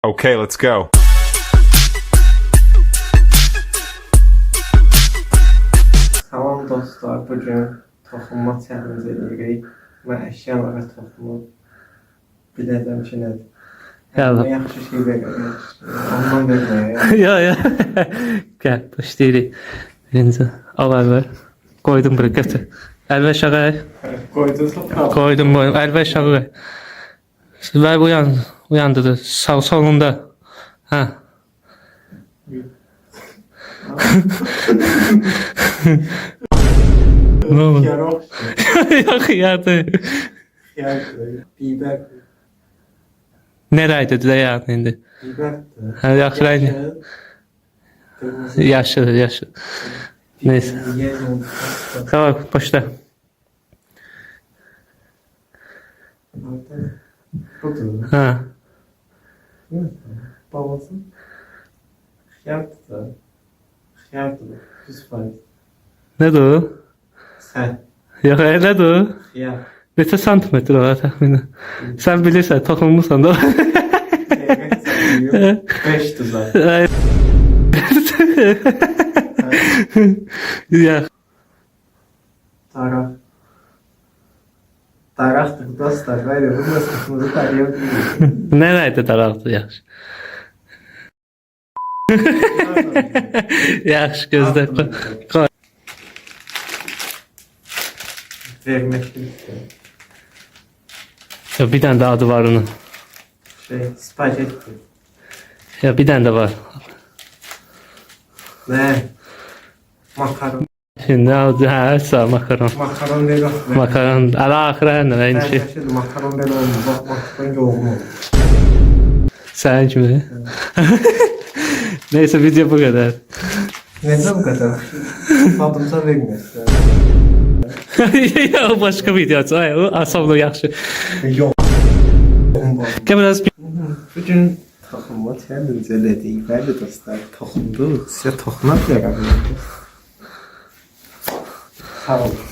Okay, let's go. Salam dostlar, bugün toxunma challenge edirik. Mən əşyalara toxunub biləcəm ki, nədir. Yalla. Yaxşı şey verir. Ondan verməyə. Ya ya. Gel başlayalım. Birinci al elver. Koydum buraya götür. Elver aşağı. Qoydunsa tamam. Koydum koydum. Elver aşağı. Ver uyandırdı. Sağ solunda. Ha. Ne oldu? Yarok. Yok yardı. Biber. Nereydi de yani indi. Biberdir. Ha yaxşı rəng. Qırmızı. Yaşlı. Neyse. Yellow. Tamam başla. Budur. Ha. Babası. Xiyardır. Xiyardır. 100%. Nedir o? Sən. Yok nedir o? Xiyar. Neçə santimetr olar təxminən? Sən bilirsən, toxunmusan da. 5 tuza. Ay. Ya. Taraf. Tarafdır dostlar. Böyle bu nasıl tarayabiliriz. Nereydi tarafı yaxşı? Yaxşı gözlə qoy. Vermek istiyorum. Ya bir tane de adı var onun. Spagetti. Ya bir tane de var. Ne? Makaron. Şimdi adı ha sağ makaron. Makaron değil. Makaron. Ala axıra nə Ben şey. şaşırdım. Makaron değil olmuş. Bak makaron yoğun olmuş. Sen kimi? Neyse video bu kadar. Neden bu kadar? Tadımıza vermiyorsun. Ya başka video. Ay o asablı yaxşı. Yok. Gəl biraz Bugün toxunma challenge elədik. Bəli dostlar, toxunduq. Sizə toxuna bilərəm. Sağ olun.